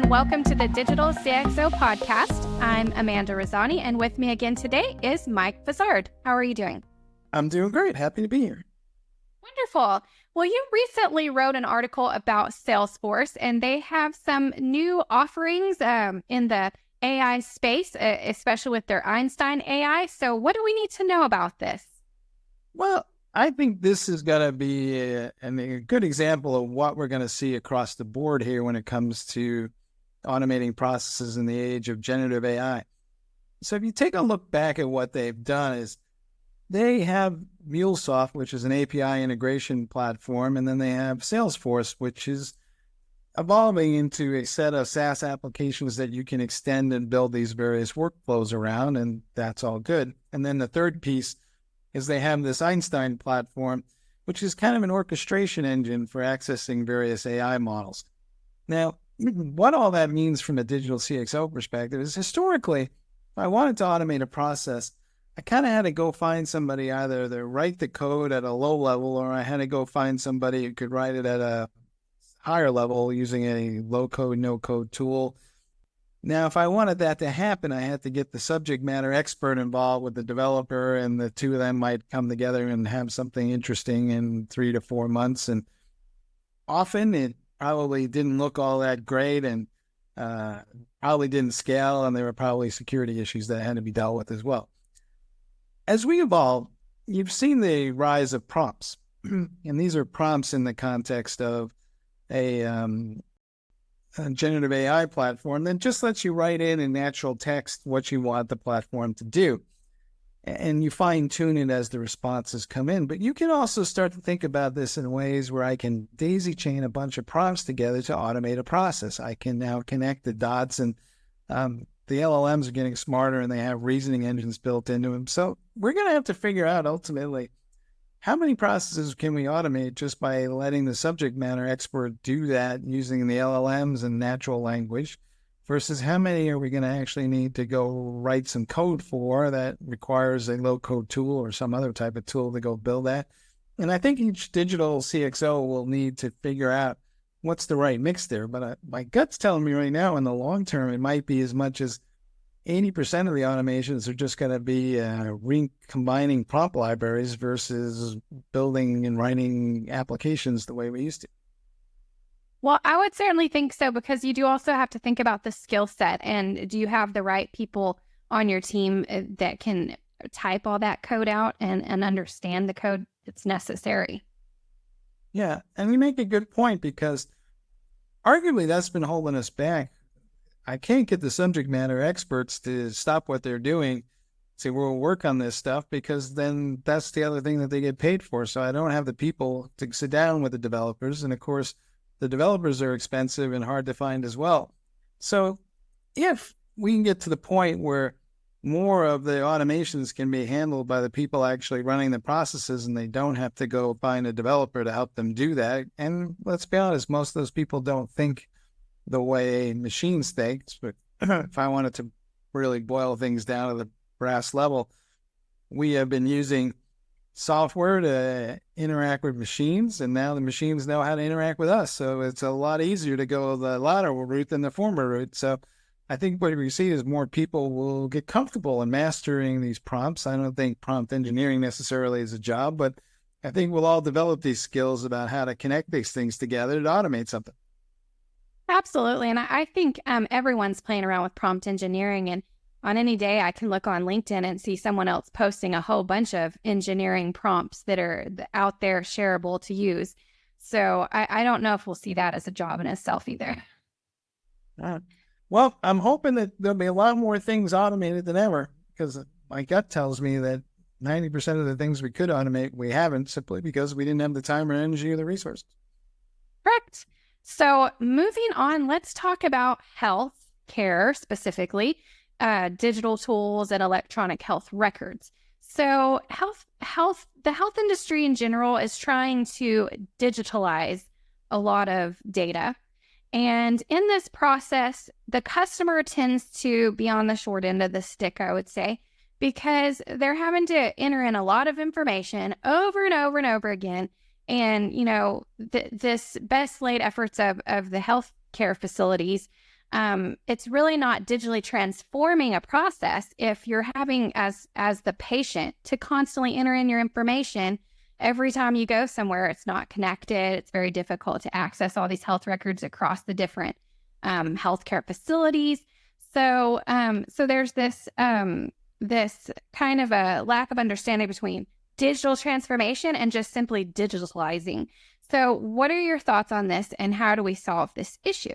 Welcome to the Digital CxO podcast. I'm Amanda Rosani, and with me again today is Mike Vizard. How are you doing? I'm doing great. Happy to be here. Wonderful. Well, you recently wrote an article about Salesforce, and they have some new offerings in the AI space, especially with their Einstein AI. So what do we need to know about this? Well, I think this is going to be a good example of what we're going to see across the board here when it comes to automating processes in the age of generative AI. So if you take a look back at what they've done is they have MuleSoft, which is an API integration platform, and then they have Salesforce, which is evolving into a set of SaaS applications that you can extend and build these various workflows around, and that's all good. And then the third piece is they have this Einstein platform, which is kind of an orchestration engine for accessing various AI models. Now, what all that means from a digital CxO perspective is historically, if I wanted to automate a process, I kind of had to go find somebody either to write the code at a low level, or I had to go find somebody who could write it at a higher level using a low-code, no-code tool. Now, if I wanted that to happen, I had to get the subject matter expert involved with the developer, and the two of them might come together and have something interesting in 3 to 4 months. And often it probably didn't look all that great and probably didn't scale, and there were probably security issues that had to be dealt with as well. As we evolve, you've seen the rise of prompts, and these are prompts in the context of a generative AI platform that just lets you write in natural text what you want the platform to do. And you fine tune it as the responses come in. But you can also start to think about this in ways where I can daisy chain a bunch of prompts together to automate a process. I can now connect the dots, and the LLMs are getting smarter and they have reasoning engines built into them. So we're going to have to figure out ultimately, how many processes can we automate just by letting the subject matter expert do that using the LLMs and natural language, versus how many are we going to actually need to go write some code for that requires a low-code tool or some other type of tool to go build that. And I think each digital CxO will need to figure out what's the right mix there. But my gut's telling me right now in the long term, it might be as much as 80% of the automations are just going to be recombining prompt libraries versus building and writing applications the way we used to. Well, I would certainly think so, because you do also have to think about the skill set. And do you have the right people on your team that can type all that code out and understand the code that's necessary? Yeah, and you make a good point, because arguably that's been holding us back. I can't get the subject matter experts to stop what they're doing, say, we'll work on this stuff, because then that's the other thing that they get paid for. So I don't have the people to sit down with the developers. And of course, the developers are expensive and hard to find as well. So if we can get to the point where more of the automations can be handled by the people actually running the processes, and they don't have to go find a developer to help them do that. And let's be honest, most of those people don't think the way machines think. But if I wanted to really boil things down to the brass level, we have been using software to interact with machines, and now the machines know how to interact with us. So it's a lot easier to go the lateral route than the former route. So I think what we see is more people will get comfortable in mastering these prompts. I don't think prompt engineering necessarily is a job, but I think we'll all develop these skills about how to connect these things together to automate something. Absolutely. And I think everyone's playing around with prompt engineering. And on any day, I can look on LinkedIn and see someone else posting a whole bunch of engineering prompts that are out there shareable to use. So I don't know if we'll see that as a job in itself either. Well, I'm hoping that there'll be a lot more things automated than ever, because my gut tells me that 90% of the things we could automate, we haven't, simply because we didn't have the time or energy or the resources. Correct. So moving on, let's talk about health care, specifically digital tools and electronic health records. So the health industry in general is trying to digitalize a lot of data. And in this process, the customer tends to be on the short end of the stick, I would say, because they're having to enter in a lot of information over and over and over again. And, this best laid efforts of the healthcare facilities It's really not digitally transforming a process if you're having as the patient to constantly enter in your information every time you go somewhere. It's not connected. It's very difficult to access all these health records across the different healthcare facilities. So there's this this kind of a lack of understanding between digital transformation and just simply digitalizing. So what are your thoughts on this, and how do we solve this issue?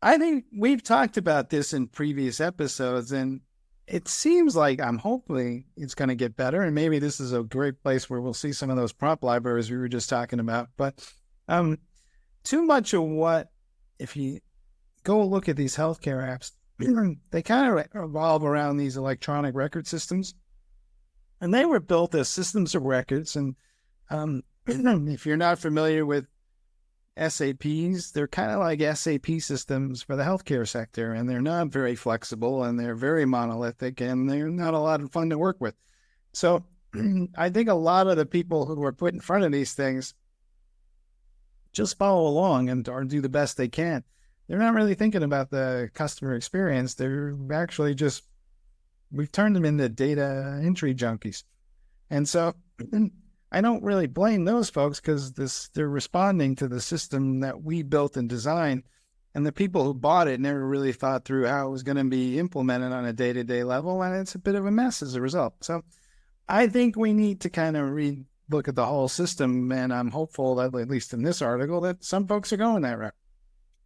I think we've talked about this in previous episodes, and it seems like hopefully it's going to get better. And maybe this is a great place where we'll see some of those prompt libraries we were just talking about. But too much of what, if you go look at these healthcare apps, they kind of revolve around these electronic record systems. And they were built as systems of records. And if you're not familiar with SAPs, they're kind of like SAP systems for the healthcare sector, and they're not very flexible, and they're very monolithic, and they're not a lot of fun to work with. So I think a lot of the people who are put in front of these things just follow along or do the best they can. They're not really thinking about the customer experience. They're actually we've turned them into data entry junkies. And so I don't really blame those folks, because they're responding to the system that we built and designed, and the people who bought it never really thought through how it was going to be implemented on a day-to-day level, and it's a bit of a mess as a result. So I think we need to kind of look at the whole system, and I'm hopeful that, at least in this article, that some folks are going that route.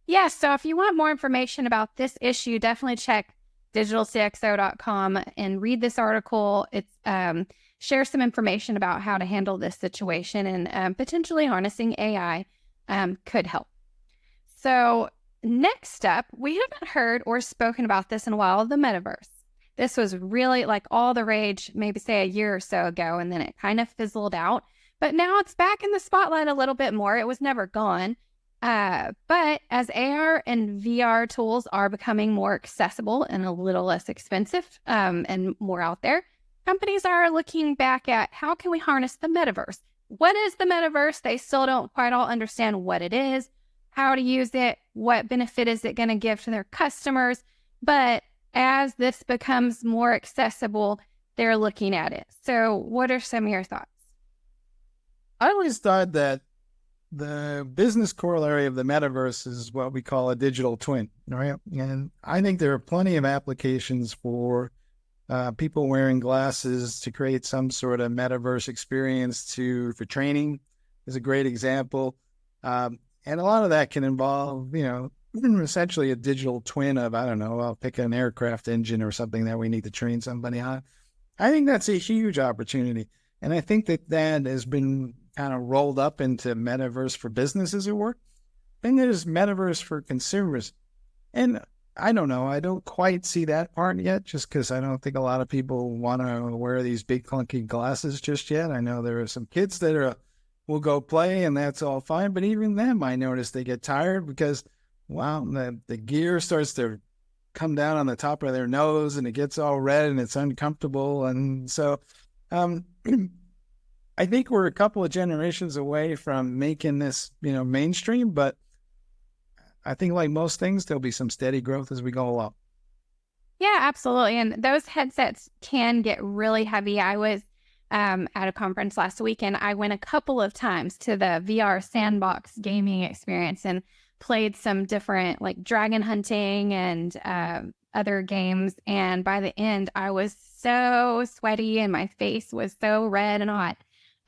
Yeah, so if you want more information about this issue, definitely check digitalcxo.com and read this article. It's share some information about how to handle this situation, and potentially harnessing AI could help. So next up, we haven't heard or spoken about this in a while, the metaverse. This was really like all the rage, maybe say a year or so ago, and then it kind of fizzled out. But now it's back in the spotlight a little bit more. It was never gone. But as AR and VR tools are becoming more accessible and a little less expensive, and more out there, companies are looking back at how can we harness the metaverse? What is the metaverse? They still don't quite all understand what it is, how to use it, what benefit is it going to give to their customers. But as this becomes more accessible, they're looking at it. So what are some of your thoughts? I always thought that the business corollary of the metaverse is what we call a digital twin, right? And I think there are plenty of applications for people wearing glasses to create some sort of metaverse experience for training is a great example. And a lot of that can involve, essentially a digital twin of, I don't know, I'll pick an aircraft engine or something that we need to train somebody on. I think that's a huge opportunity. And I think that has been kind of rolled up into metaverse for business, as it were. Then there's metaverse for consumers. And I don't know, I don't quite see that part yet, just because I don't think a lot of people want to wear these big clunky glasses just yet. I know there are some kids that will go play, and that's all fine. But even them, I notice they get tired because, wow, the gear starts to come down on the top of their nose, and it gets all red, and it's uncomfortable. And so I think we're a couple of generations away from making this, mainstream, but I think like most things, there'll be some steady growth as we go along. Yeah, absolutely. And those headsets can get really heavy. I was at a conference last week, and I went a couple of times to the VR sandbox gaming experience and played some different like dragon hunting and other games. And by the end, I was so sweaty and my face was so red and hot.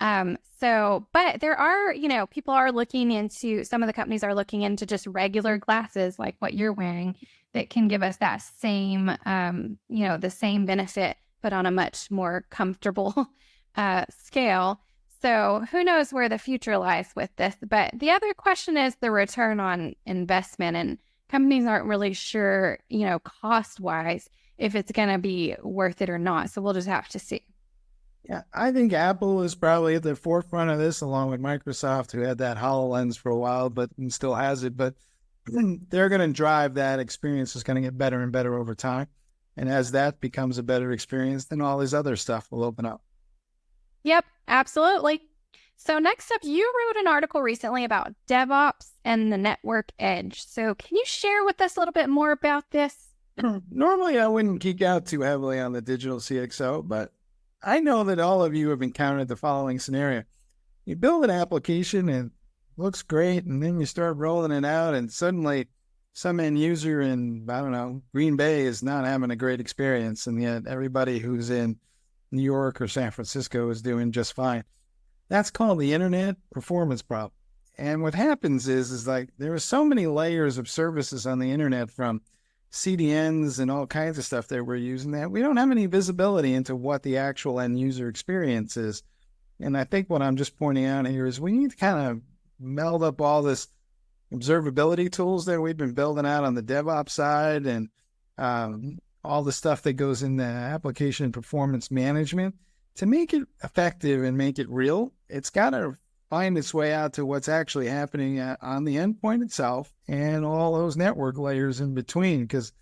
But there are, people are looking into, some of the companies are looking into just regular glasses like what you're wearing that can give us that same, the same benefit, but on a much more comfortable scale. So who knows where the future lies with this. But the other question is the return on investment, and companies aren't really sure, cost wise, if it's going to be worth it or not. So we'll just have to see. Yeah, I think Apple is probably at the forefront of this, along with Microsoft, who had that HoloLens for a while, but still has it. But they're going to drive that experience. Is going to get better and better over time. And as that becomes a better experience, then all this other stuff will open up. Yep, absolutely. So next up, you wrote an article recently about DevOps and the network edge. So can you share with us a little bit more about this? Normally, I wouldn't geek out too heavily on the digital CxO, but I know that all of you have encountered the following scenario. You build an application and it looks great, and then you start rolling it out, and suddenly some end user in, I don't know, Green Bay is not having a great experience, and yet everybody who's in New York or San Francisco is doing just fine. That's called the internet performance problem. And what happens is like there are so many layers of services on the internet, from CDNs and all kinds of stuff that we're using, that we don't have any visibility into what the actual end user experience is. And I think what I'm just pointing out here is we need to kind of meld up all this observability tools that we've been building out on the DevOps side, and all the stuff that goes into application performance management to make it effective and make it real. It's got to find its way out to what's actually happening on the endpoint itself and all those network layers in between, because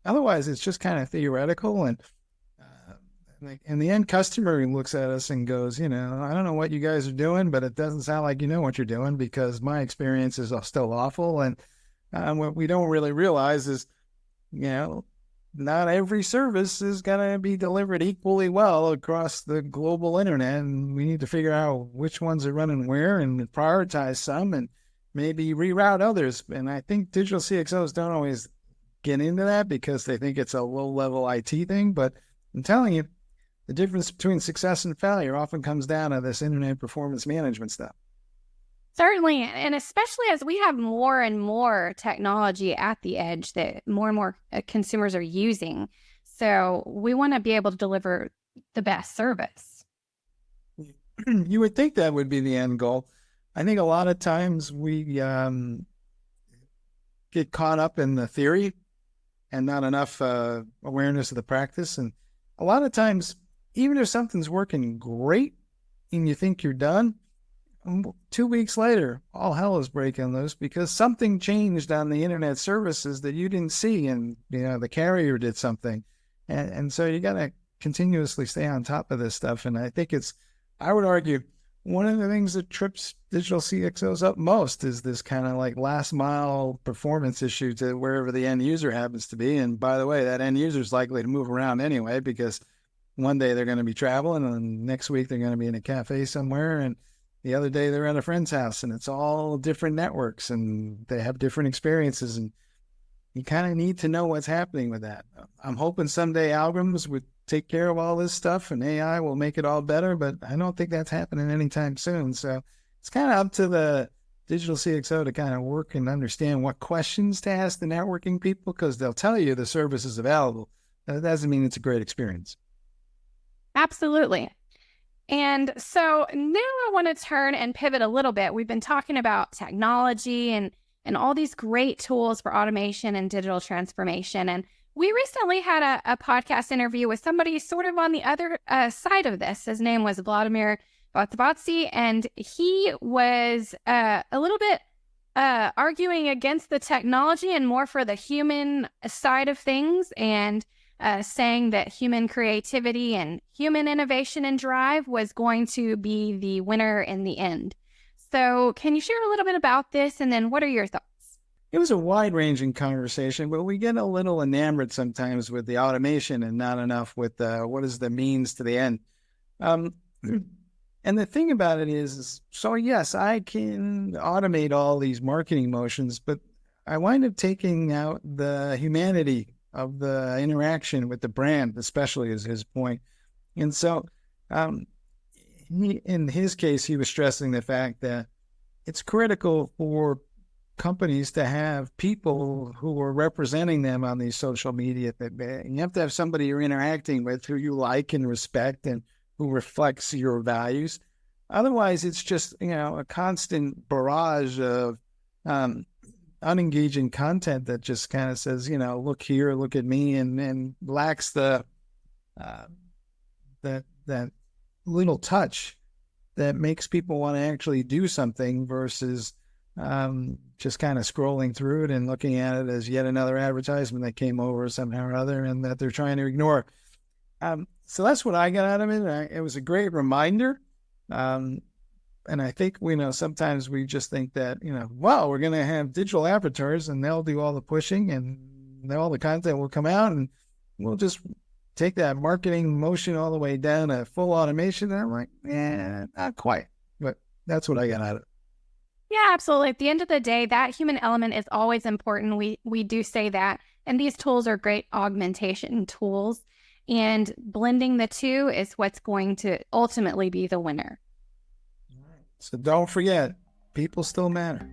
otherwise it's just kind of theoretical. And the end customer looks at us and goes, I don't know what you guys are doing, but it doesn't sound like you know what you're doing, because my experiences are still awful. And what we don't really realize is, not every service is going to be delivered equally well across the global internet. And we need to figure out which ones are running where and prioritize some and maybe reroute others. And I think digital CxOs don't always get into that because they think it's a low-level IT thing. But I'm telling you, the difference between success and failure often comes down to this internet performance management stuff. Certainly. And especially as we have more and more technology at the edge that more and more consumers are using. So we want to be able to deliver the best service. You would think that would be the end goal. I think a lot of times we get caught up in the theory and not enough awareness of the practice. And a lot of times, even if something's working great and you think you're done, 2 weeks later, all hell is breaking loose because something changed on the internet services that you didn't see, and the carrier did something, and so you got to continuously stay on top of this stuff. And I think I would argue, one of the things that trips digital CxOs up most is this kind of like last mile performance issue to wherever the end user happens to be. And by the way, that end user is likely to move around anyway, because one day they're going to be traveling, and next week they're going to be in a cafe somewhere, and the other day they're at a friend's house, and it's all different networks and they have different experiences, and you kind of need to know what's happening with that. I'm hoping someday algorithms would take care of all this stuff and AI will make it all better, but I don't think that's happening anytime soon. So it's kind of up to the digital CxO to kind of work and understand what questions to ask the networking people, because they'll tell you the service is available. That doesn't mean it's a great experience. Absolutely. And so now I want to turn and pivot a little bit. We've been talking about technology and all these great tools for automation and digital transformation. And we recently had a podcast interview with somebody sort of on the other side of this. His name was Vladimir Vatvatsy, and he was a little bit arguing against the technology and more for the human side of things, and saying that human creativity and human innovation and drive was going to be the winner in the end. So can you share a little bit about this, and then what are your thoughts? It was a wide-ranging conversation, but we get a little enamored sometimes with the automation and not enough with what is the means to the end. And the thing about it is, so yes, I can automate all these marketing motions, but I wind up taking out the humanity of the interaction with the brand, especially, is his point. And so in his case, he was stressing the fact that it's critical for companies to have people who are representing them on these social media. You have to have somebody you're interacting with who you like and respect and who reflects your values. Otherwise, it's just, a constant barrage of unengaging content that just kind of says, look here, look at me, and lacks the that little touch that makes people want to actually do something versus just kind of scrolling through it and looking at it as yet another advertisement that came over somehow or other and that they're trying to ignore. So that's what I got out of it. It was a great reminder. And I think, sometimes we just think that, well, we're going to have digital avatars and they'll do all the pushing and all the content will come out and we'll just take that marketing motion all the way down to full automation. And I'm like, not quite. But that's what I got out of it. Yeah, absolutely. At the end of the day, that human element is always important. We do say that. And these tools are great augmentation tools. And blending the two is what's going to ultimately be the winner. So don't forget, people still matter.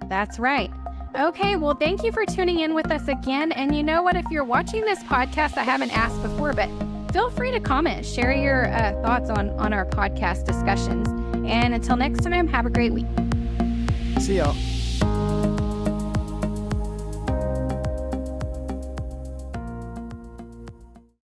That's right. Okay, well, thank you for tuning in with us again. And you know what? If you're watching this podcast, I haven't asked before, but feel free to comment, share your thoughts on our podcast discussions. And until next time, have a great week. See y'all.